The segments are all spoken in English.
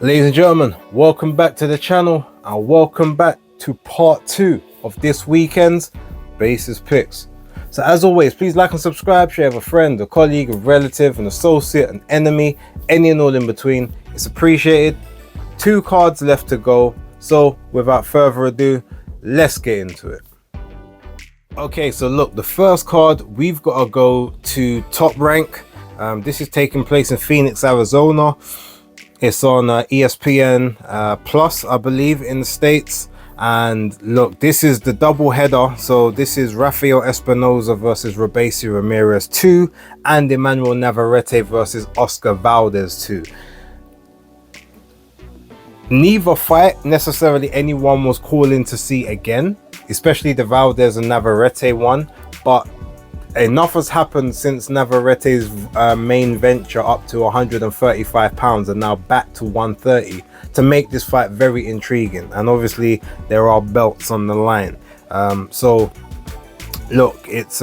Ladies and gentlemen, welcome back to the channel and welcome back to part 2 of this weekend's Basis Picks. So as always, please like and subscribe, share with a friend, a colleague, a relative, an associate, an enemy, any and all in between. It's appreciated. 2 cards left to go, so without further ado, let's get into it. Okay, so look, the first card, we've got to go to Top Rank. This is taking place in Phoenix, Arizona. It's on ESPN Plus, I believe, in the States. And look, this is the double header. So this is Rafael Espinoza versus Robeisy Ramirez 2 and Emmanuel Navarrete versus Oscar Valdez 2. Neither fight necessarily anyone was calling to see again, especially the Valdez and Navarrete one, but enough has happened since Navarrete's main venture up to 135 pounds and now back to 130 to make this fight very intriguing. And obviously there are belts on the line. So look, it's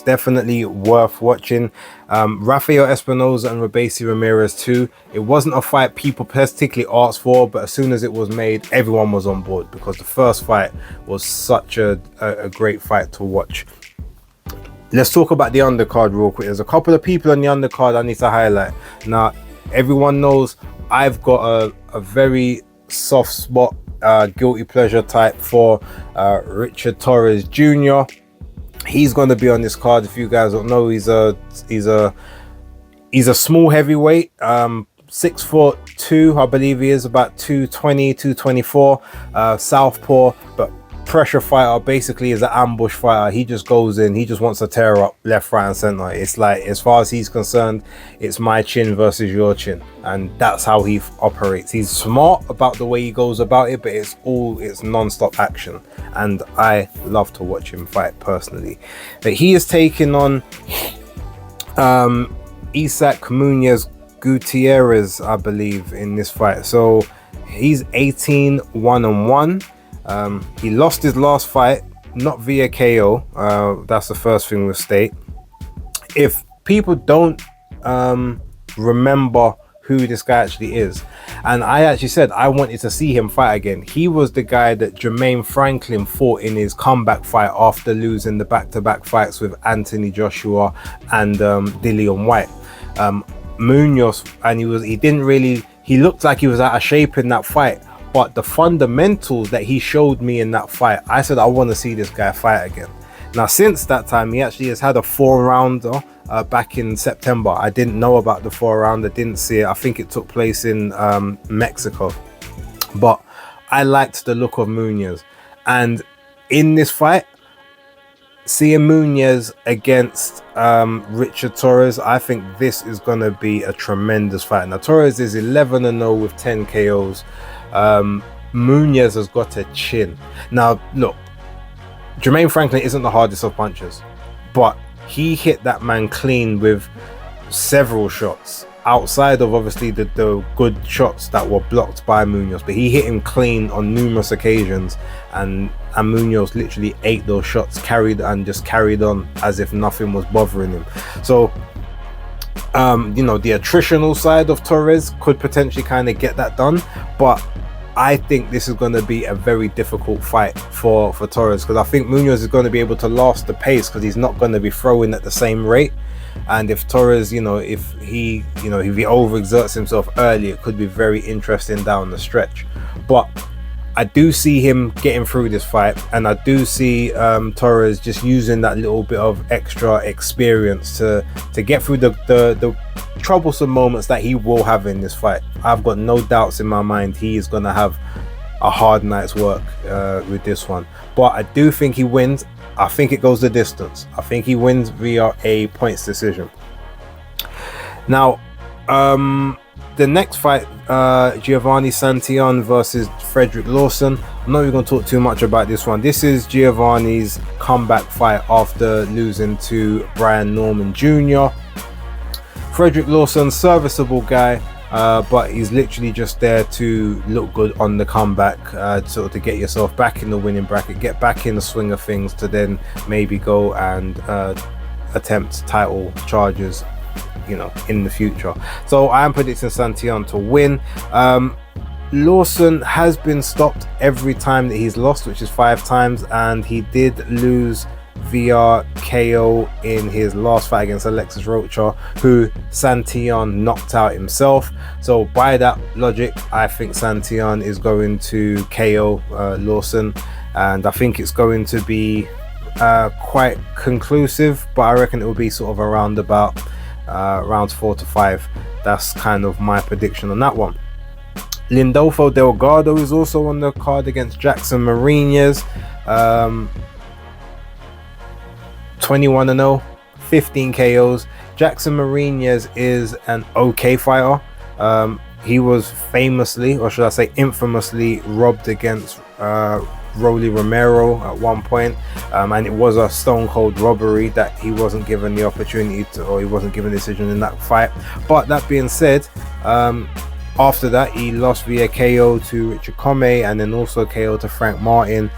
definitely worth watching. Rafael Espinoza and Robeisy Ramirez 2. It wasn't a fight people particularly asked for, but as soon as it was made, everyone was on board because the first fight was such a great fight to watch. Let's talk about the undercard real quick. There's a couple of people on the undercard I need to highlight. Now, everyone knows I've got a very soft spot, guilty pleasure type for Richard Torres Jr. He's going to be on this card. If you guys don't know, he's a small heavyweight, 6'2", I believe he is, about 220, 224, southpaw, but pressure fighter. Basically is an ambush fighter. He just goes in, he just wants to tear up left, right and center. It's like, as far as he's concerned, it's my chin versus your chin, and that's how he operates. He's smart about the way he goes about it, but it's non-stop action, and I love to watch him fight personally. But he is taking on Isaac Muñoz Gutierrez, I believe, in this fight. So he's 18-1-1. He lost his last fight, not via KO. That's the first thing we'll state. If people don't remember who this guy actually is, and I actually said I wanted to see him fight again. He was the guy that Jermaine Franklin fought in his comeback fight after losing the back-to-back fights with Anthony Joshua and Dillian White. Munoz, and he looked like he was out of shape in that fight. But the fundamentals that he showed me in that fight, I said I want to see this guy fight again. Now, since that time, he actually has had a 4-rounder back in September. I didn't know about the 4-rounder, didn't see it. I think it took place in Mexico. But I liked the look of Munoz. And in this fight, seeing Munoz against Richard Torres, I think this is going to be a tremendous fight. Now, Torres is 11-0 with 10 KOs. Munoz has got a chin. Now look, Jermaine Franklin isn't the hardest of punchers, but he hit that man clean with several shots outside of obviously the good shots that were blocked by Munoz, but he hit him clean on numerous occasions, and Munoz literally ate those shots, carried on as if nothing was bothering him. So the attritional side of Torres could potentially kind of get that done, but I think this is going to be a very difficult fight for Torres, because I think Munoz is going to be able to last the pace because he's not going to be throwing at the same rate. And if Torres, if he overexerts himself early, it could be very interesting down the stretch. But I do see him getting through this fight, and I do see Torres just using that little bit of extra experience to get through the troublesome moments that he will have in this fight. I've got no doubts in my mind he is going to have a hard night's work with this one. But I do think he wins. I think it goes the distance. I think he wins via a points decision. Now, the next fight, Giovanni Santillon versus Frederick Lawson. I'm not even going to talk too much about this one. This is Giovanni's comeback fight after losing to Brian Norman Jr. Frederick Lawson, serviceable guy, but he's literally just there to look good on the comeback, sort of to get yourself back in the winning bracket, get back in the swing of things, to then maybe go and attempt title charges in the future. So I am predicting Santillan to win. Lawson has been stopped every time that he's lost, which is 5 times, and he did lose via KO in his last fight against Alexis Rocha, who Santillan knocked out himself. So by that logic, I think Santillan is going to KO Lawson, and I think it's going to be quite conclusive, but I reckon it will be sort of around about rounds 4 to 5. That's kind of my prediction on that one. Lindolfo Delgado is also on the card against Jackson Mariñez. 21-0, 15 KOs. Jackson Mariñez is an okay fighter. He was famously, or should I say infamously, robbed against Rolly Romero at one point, and it was a stone cold robbery that he wasn't given the opportunity to, or he wasn't given a decision in that fight. But that being said, after that he lost via KO to Richard Comey, and then also KO to Frank Martin.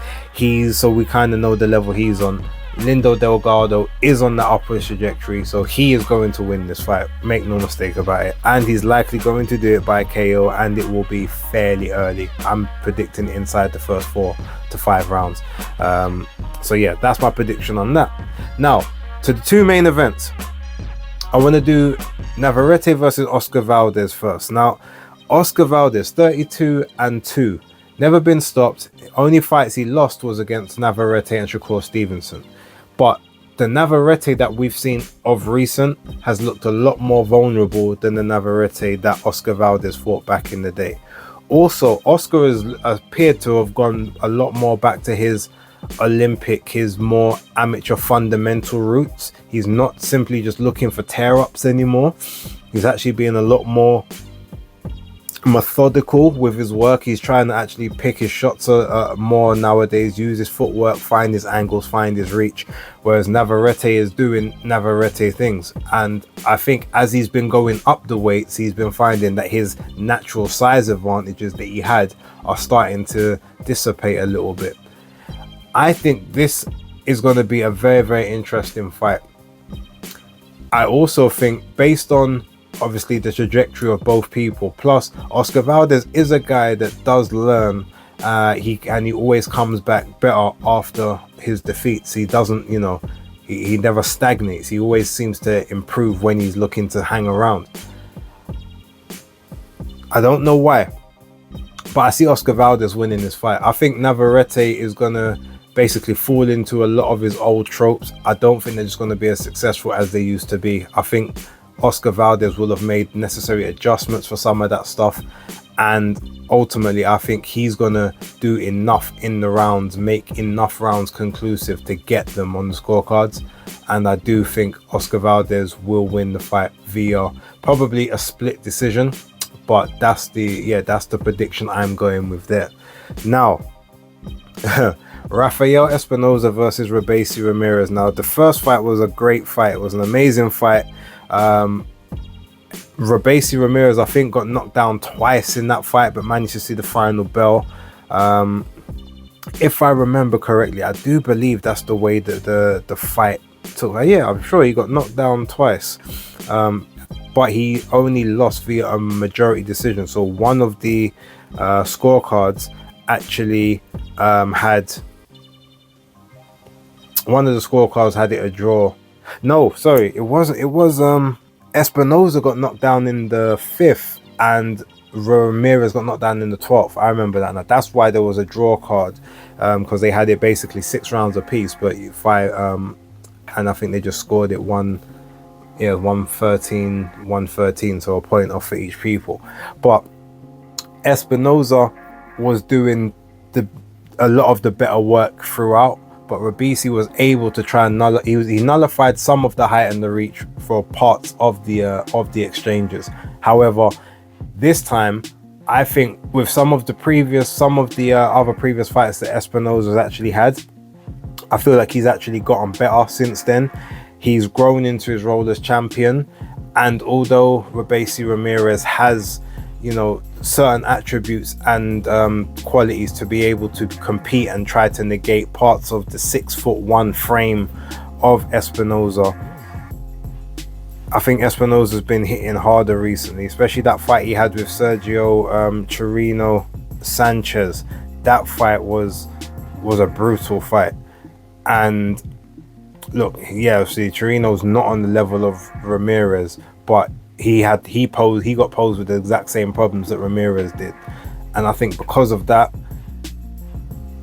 So we kind of know the level he's on. Lindo Delgado is on that upward trajectory, so he is going to win this fight, make no mistake about it, and he's likely going to do it by KO, and it will be fairly early. I'm predicting inside the first 4 to 5 rounds. So yeah, that's my prediction on that. Now to the 2 main events. I want to do Navarrete versus Oscar Valdez first. Now Oscar Valdez, 32-2, never been stopped. The only fights he lost was against Navarrete and Shakur Stevenson. But the Navarrete that we've seen of recent has looked a lot more vulnerable than the Navarrete that Oscar Valdez fought back in the day. Also, Oscar has appeared to have gone a lot more back to his Olympic, his more amateur fundamental roots. He's not simply just looking for tear-ups anymore. He's actually being a lot more methodical with his work. He's trying to actually pick his shots more nowadays, use his footwork, find his angles, find his reach, whereas Navarrete is doing Navarrete things. And I think as he's been going up the weights, he's been finding that his natural size advantages that he had are starting to dissipate a little bit. I think this is going to be a very, very interesting fight. I also think, based on obviously the trajectory of both people, plus Oscar Valdez is a guy that does learn, he always comes back better after his defeats. He doesn't, he never stagnates. He always seems to improve when he's looking to hang around. I don't know why, but I see Oscar Valdez winning this fight. I think Navarrete is gonna basically fall into a lot of his old tropes. I don't think they're just going to be as successful as they used to be. I think Oscar Valdez will have made necessary adjustments for some of that stuff, and ultimately I think he's going to do enough in the rounds, make enough rounds conclusive to get them on the scorecards, and I do think Oscar Valdez will win the fight via probably a split decision, but that's the prediction I'm going with there. Now Rafael Espinoza versus Robesi Ramirez. Now the first fight was a great fight. It was an amazing fight. Robesi Ramirez, I think, got knocked down twice in that fight, but managed to see the final bell. If I remember correctly, I do believe that's the way that the fight took. Yeah, I'm sure he got knocked down twice, but he only lost via a majority decision. So one of the scorecards actually had it a draw. No, sorry, it wasn't. It was Espinoza got knocked down in the 5th and Ramirez got knocked down in the 12th. I remember that now. That's why there was a draw card, because they had it basically 6 rounds apiece, but and I think they just scored it 113, so a point off for each people. But Espinoza was doing a lot of the better work throughout, but Robesi was able to try and he nullified some of the height and the reach for parts of the exchanges. However, this time I think with some of the other previous fights that Espinoza has actually had, I feel like he's actually gotten better since then. He's grown into his role as champion, and although Robesi Ramirez has certain attributes and qualities to be able to compete and try to negate parts of the 6'1" frame of Espinoza, I think Espinosa's been hitting harder recently, especially that fight he had with Sergio Chirino Sanchez. That fight was a brutal fight. And look, yeah, see, Chirino's not on the level of Ramirez, but he got posed with the exact same problems that Ramirez did. And I think because of that,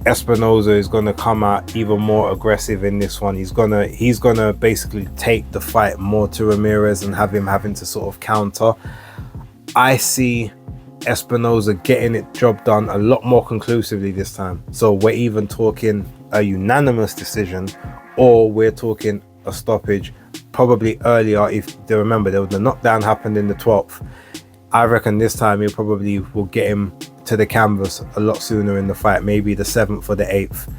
Espinosa is going to come out even more aggressive in this one. He's gonna basically take the fight more to Ramirez and have him having to sort of counter. I see Espinosa getting it job done a lot more conclusively this time. So we're even talking a unanimous decision, or we're talking a stoppage, probably earlier. If they remember, the knockdown happened in the 12th. I reckon this time he probably will get him to the canvas a lot sooner in the fight, maybe the 7th or the 8th,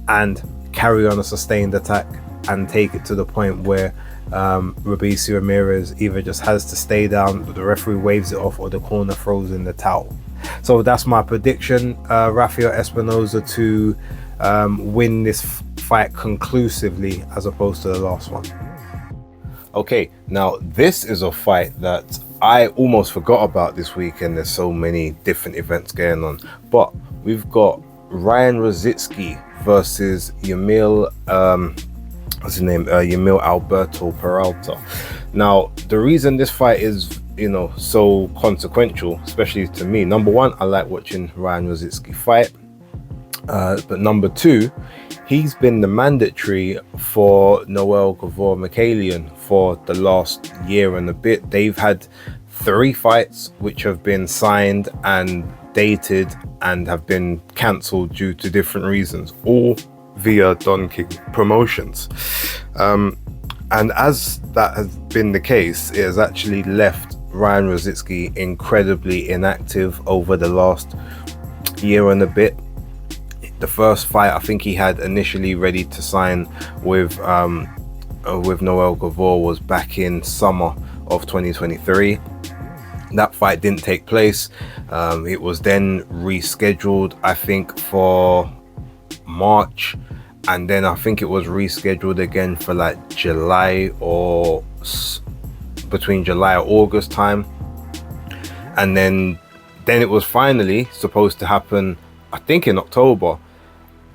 and carry on a sustained attack and take it to the point where Robeisy Ramirez either just has to stay down, the referee waves it off, or the corner throws in the towel. So that's my prediction. Rafael Espinosa to win this fight conclusively as opposed to the last one. Okay, now this is a fight that I almost forgot about this weekend. There's so many different events going on, but we've got Ryan Rosicki versus Yamil Yamil Alberto Peralta. Now, the reason this fight is, so consequential, especially to me, number one, I like watching Ryan Rosicki fight, but number two, he's been the mandatory for Noel Gavor Mikhailian for the last year and a bit. They've had 3 fights which have been signed and dated and have been cancelled due to different reasons, all via Don King Promotions. And as that has been the case, it has actually left Ryan Rosicki incredibly inactive over the last year and a bit. The first fight I think he had initially ready to sign with Noel Gavor was back in summer of 2023. That fight didn't take place. It was then rescheduled, I think, for March, and then I think it was rescheduled again for like July, or between July or August time, and then it was finally supposed to happen, I think, in October.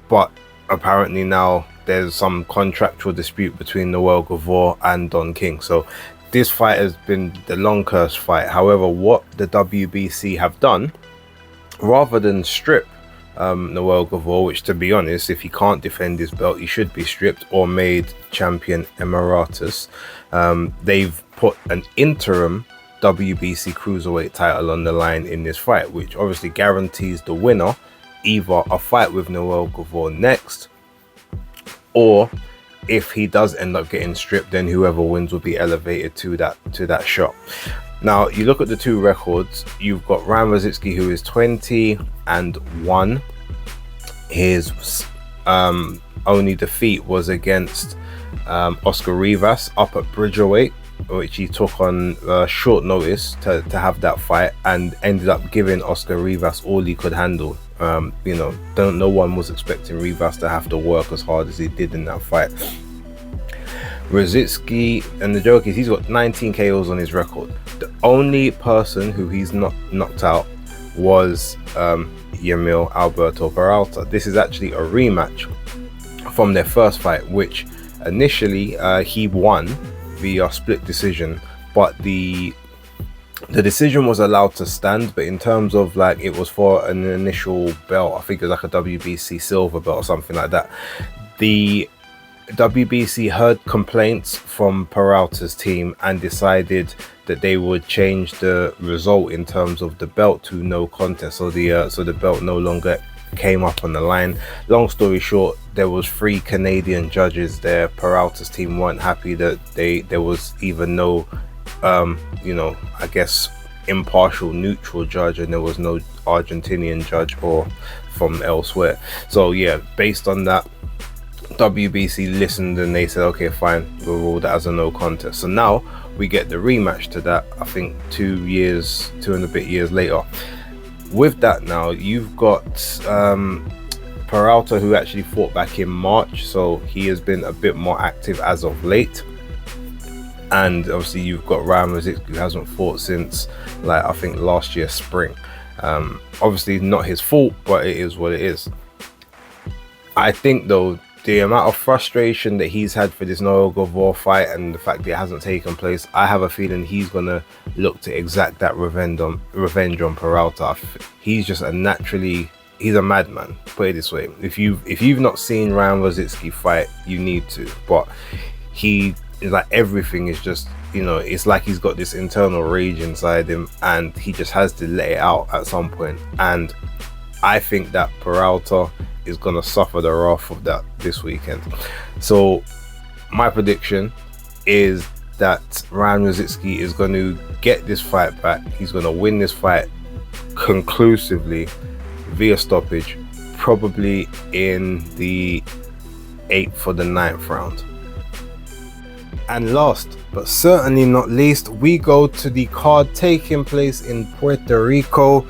But apparently now there's some contractual dispute between Noel Gavor and Don King. So this fight has been the long curse fight. However, what the WBC have done, rather than strip Noel Gavor, which, to be honest, if he can't defend his belt, he should be stripped or made champion emeritus, they've put an interim WBC cruiserweight title on the line in this fight, which obviously guarantees the winner either a fight with Noel Gavor next, or if he does end up getting stripped, then whoever wins will be elevated to that shot. Now, you look at the 2 records. You've got Ryan Rosicki, who is 20-1. His only defeat was against Oscar Rivas up at Bridgerweight, which he took on short notice to have that fight, and ended up giving Oscar Rivas all he could handle. No one was expecting Rivas to have to work as hard as he did in that fight. Rosicki, and the joke is he's got 19 KOs on his record. The only person who he's not knocked out was Yamil Alberto Peralta. This is actually a rematch from their first fight, which initially he won via split decision, but the decision was allowed to stand. But in terms of, like, it was for an initial belt, I think it was like a WBC silver belt or something like that. The WBC heard complaints from Peralta's team and decided that they would change the result in terms of the belt to no contest, so the belt no longer came up on the line. Long story short, there was 3 Canadian judges there. Peralta's team weren't happy that there was even no I guess impartial neutral judge, and there was no Argentinian judge or from elsewhere. So yeah, based on that, WBC listened and they said, okay, fine, we'll rule that as a no contest. So now we get the rematch to that, I think 2 and a bit years later. With that, now you've got Peralta, who actually fought back in March, so he has been a bit more active as of late. And obviously you've got Ryan Rosick, who hasn't fought since, like, I think last year spring. Obviously not his fault, but it is what it is. I think though, the amount of frustration that he's had for this Noel Gavor fight and the fact that it hasn't taken place, I have a feeling he's gonna look to exact that revenge on Peralta. He's just he's a madman, put it this way. If you've not seen Ryan Rosick fight, you need to. But he is like, everything is just, it's like he's got this internal rage inside him, and he just has to let it out at some point. And I think that Peralta is going to suffer the wrath of that this weekend. So my prediction is that Ryan Rosick is going to get this fight back. He's going to win this fight conclusively via stoppage, probably in the 8th or the 9th round. And last but certainly not least, we go to the card taking place in Puerto Rico,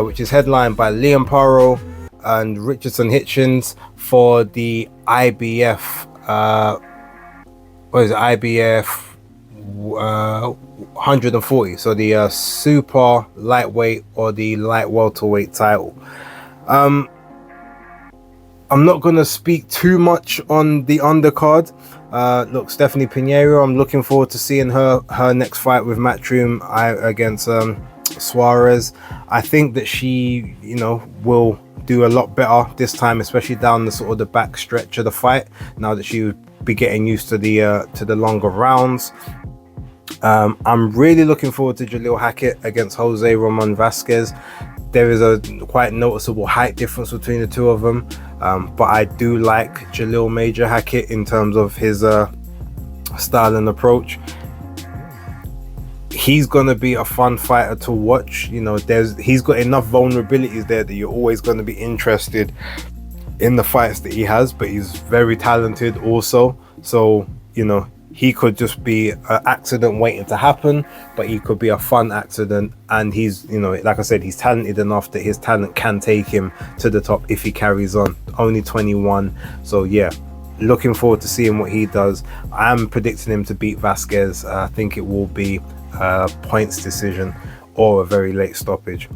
which is headlined by Liam Paro and Richardson Hitchins for the IBF IBF 140, so the super lightweight or the light welterweight title. I'm not going to speak too much on the undercard. Look, Stephanie Pinheiro, I'm looking forward to seeing her next fight with Matchroom against Suarez. I think that she, will do a lot better this time, especially down the sort of the back stretch of the fight, now that she would be getting used to the longer rounds. I'm really looking forward to Jalil Hackett against Jose Ramon Vasquez. There is a quite noticeable height difference between the two of them, but I do like Jalil Major Hackett in terms of his style and approach. He's gonna be a fun fighter to watch. He's got enough vulnerabilities there that you're always going to be interested in the fights that he has, but he's very talented also. So he could just be an accident waiting to happen, but he could be a fun accident. And he's, like I said, he's talented enough that his talent can take him to the top if he carries on. Only 21. So yeah, looking forward to seeing what he does. I'm predicting him to beat Vasquez. I think it will be a points decision or a very late stoppage.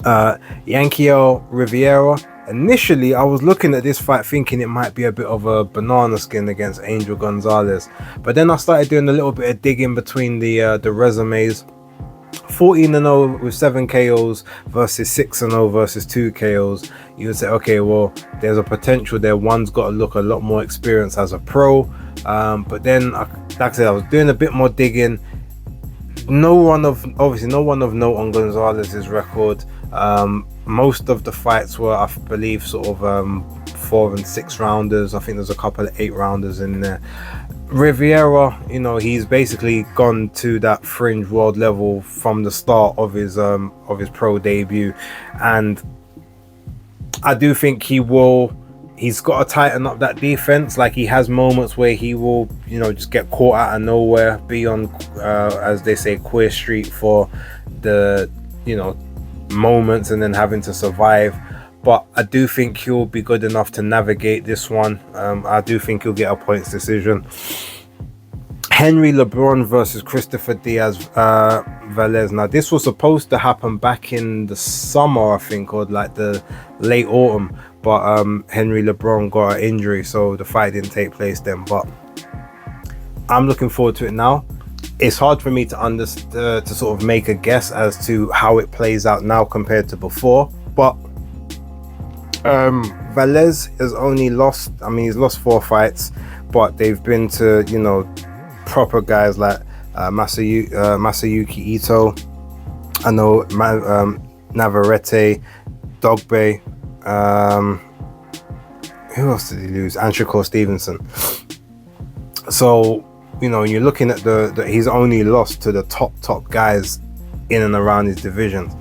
Yankiel Riviera. Initially, I was looking at this fight thinking it might be a bit of a banana skin against Angel Gonzalez, but then I started doing a little bit of digging between the resumes. 14-0 with 7 KOs versus 6-0 versus 2 KOs. You would say, okay, well, there's a potential there. One's got to look a lot more experienced as a pro, but then, like I said, I was doing a bit more digging. No one of note on Gonzalez's record. Most of the fights were, I believe, sort of 4 and 6 rounders. I think there's a couple of 8 rounders in there. Riviera, he's basically gone to that fringe world level from the start of his pro debut, and I do think he's got to tighten up that defense. Like, he has moments where he will, just get caught out of nowhere, be on, as they say, queer street for the, moments, and then having to survive. But I do think he'll be good enough to navigate this one. I do think he'll get a points decision. Henry LeBron versus Christopher Diaz Velez. Now, this was supposed to happen back in the summer, I think, or like the late autumn, but Henry LeBron got an injury, so the fight didn't take place then. But I'm looking forward to it now. It's hard for me to sort of make a guess as to how it plays out now compared to before, but Velez has only lost, he's lost 4 fights, but they've been to, proper guys like Masayuki Ito, I know, Navarrete, Dogbe, who else did he lose? And Shakur Stevenson. So, you're looking at he's only lost to the top guys in and around his divisions.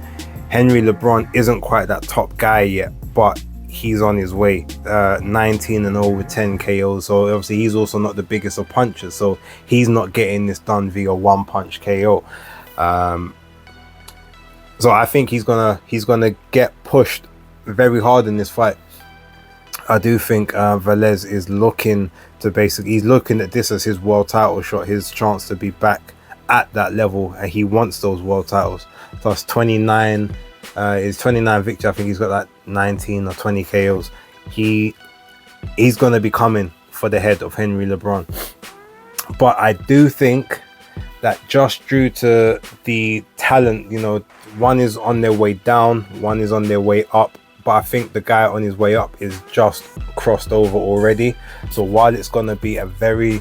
Henry LeBron isn't quite that top guy yet, but he's on his way. 19-0 with 10 KOs. So obviously he's also not the biggest of punchers, so he's not getting this done via one punch KO. So I think he's gonna get pushed very hard in this fight. I do think Velez is looking to basically, he's looking at this as his world title shot, his chance to be back at that level, and he wants those world titles. Plus 29, his 29 victory, I think he's got like 19 or 20 KOs. He's going to be coming for the head of Henry LeBron. But I do think that just due to the talent, you know, one is on their way down, one is on their way up. But I think the guy on his way up is just crossed over already. So while it's going to be a very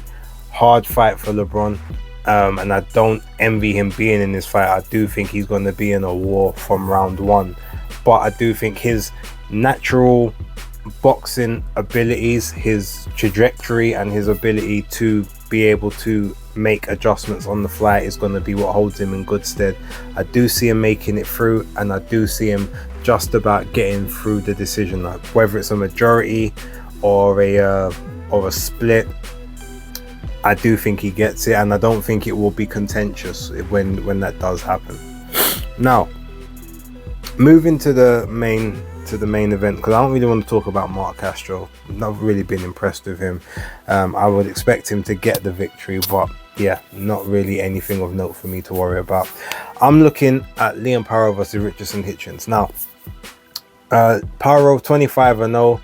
hard fight for LeBron, and I don't envy him being in this fight, I do think he's going to be in a war from round one. But I do think his natural boxing abilities, his trajectory, and his ability to be able to make adjustments on the fly is going to be what holds him in good stead. I do see him making it through, and I do see him just about getting through the decision, like whether it's a majority or a split. I do think he gets it, and I don't think it will be contentious when that does happen. Now, moving to the main event, because I don't really want to talk about Mark Castro. I've not really been impressed with him. I would expect him to get the victory, but yeah, not really anything of note for me to worry about. I'm looking at Liam Paro versus Richardson Hitchins. Now, Paro 25-0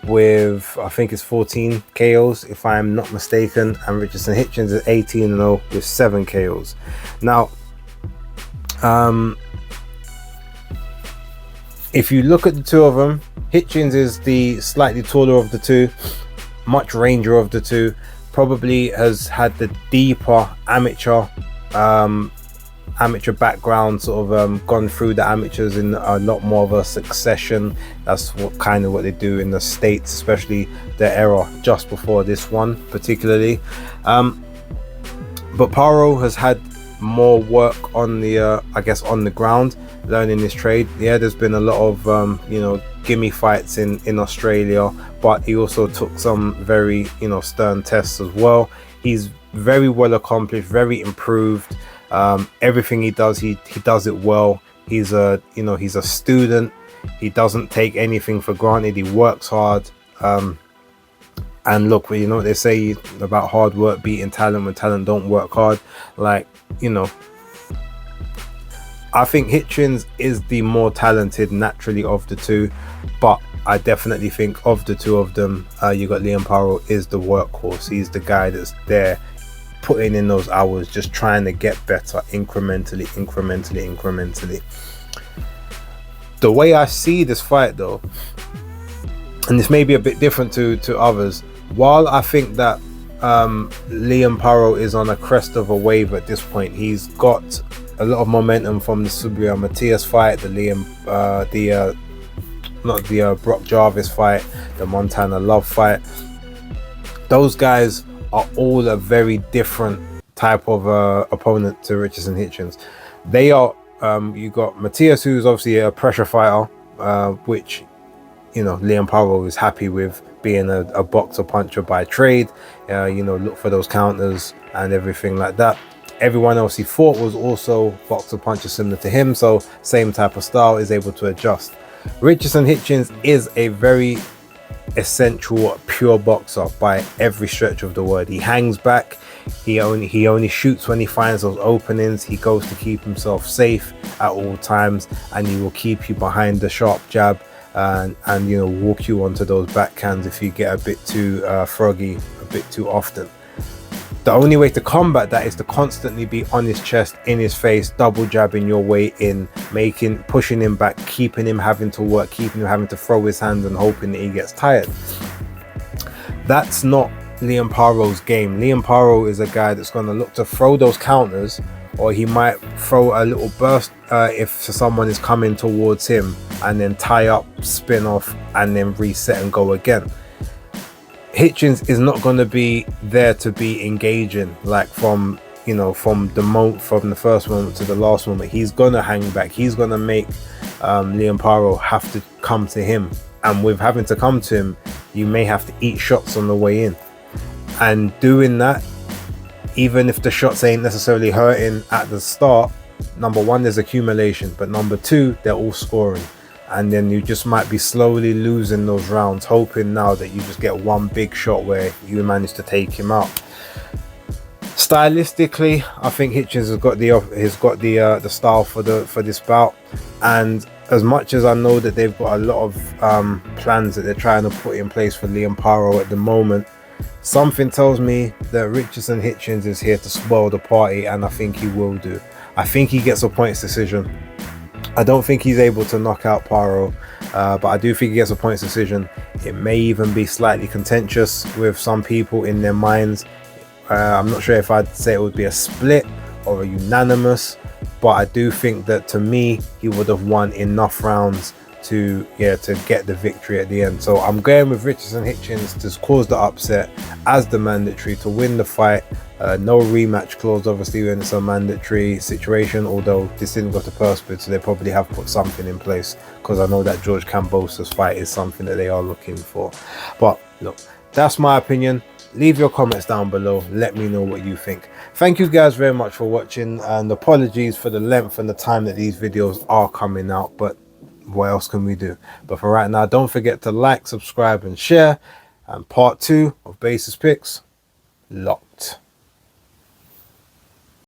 with, I think it's 14 KOs if I'm not mistaken, and Richardson Hitchins is 18-0 with 7 KOs. Now, if you look at the two of them, Hitchins is the slightly taller of the two, much rangier of the two, probably has had the deeper amateur background, sort of gone through the amateurs in a lot more of a succession. That's what they do in the States, especially the era just before this one particularly. But Paro has had more work on the on the ground, learning this trade. Yeah, there's been a lot of gimme fights in Australia, but he also took some very stern tests as well. He's very well accomplished, very improved. Everything he does it well. He's a student. He doesn't take anything for granted. He works hard. And look, you know what they say about hard work beating talent when talent don't work hard. I think Hitchins is the more talented naturally of the two, but I definitely think of the two of them, you got Liam Paro is the workhorse. He's the guy that's there putting in those hours, just trying to get better incrementally. The way I see this fight though, and this may be a bit different to others, while I think that Liam Paro is on a crest of a wave at this point, he's got a lot of momentum from the Subriel Matias fight, the Brock Jarvis fight, the Montana Love fight. Those guys are all a very different type of opponent to Richardson Hitchins. They are, you got Matias, who's obviously a pressure fighter, which Liam Paro is happy with, being a boxer puncher by trade. Look for those counters and everything like that. Everyone else he fought was also boxer puncher similar to him, so same type of style, is able to adjust. Richardson Hitchins is a very essential pure boxer by every stretch of the word. He hangs back, he only shoots when he finds those openings. He goes to keep himself safe at all times, and he will keep you behind the sharp jab and walk you onto those backhands if you get a bit too froggy a bit too often. The only way to combat that is to constantly be on his chest, in his face, double jabbing your way in, pushing him back, keeping him having to work, keeping him having to throw his hands and hoping that he gets tired. That's not Liam Paro's game. Liam Paro is a guy that's going to look to throw those counters, or he might throw a little burst if someone is coming towards him, and then tie up, spin off, and then reset and go again. Hitchins is not going to be there to be engaging, like from the first moment to the last moment. He's going to hang back. He's going to make Liam Paro have to come to him, and with having to come to him, you may have to eat shots on the way in. And doing that, even if the shots ain't necessarily hurting at the start, number one, there's accumulation, but number two, they're all scoring. and then you just might be slowly losing those rounds, hoping now that you just get one big shot where you manage to take him out. Stylistically, I think Hitchins has got the style for this bout, and as much as I know that they've got a lot of plans that they're trying to put in place for Liam Paro at the moment, something tells me that Richardson Hitchins is here to spoil the party, and I think he will do. I think he gets a points decision. I don't think he's able to knock out Paro, but I do think he gets a points decision. It may even be slightly contentious with some people in their minds. I'm not sure if I'd say it would be a split or a unanimous, but I do think that, to me, he would have won enough rounds to get the victory at the end. So I'm going with Richardson Hitchins to cause the upset as the mandatory to win the fight. No rematch clause, obviously, when it's a mandatory situation, although this didn't go to purse bid, so they probably have put something in place, because I know that George Kambosa's fight is something that they are looking for. But look, that's my opinion. Leave your comments down below, let me know what you think. Thank you guys very much for watching, and apologies for the length and the time that these videos are coming out, but what else can we do? But for right now, don't forget to like, subscribe and share, and part 2 of Basis Picks locked.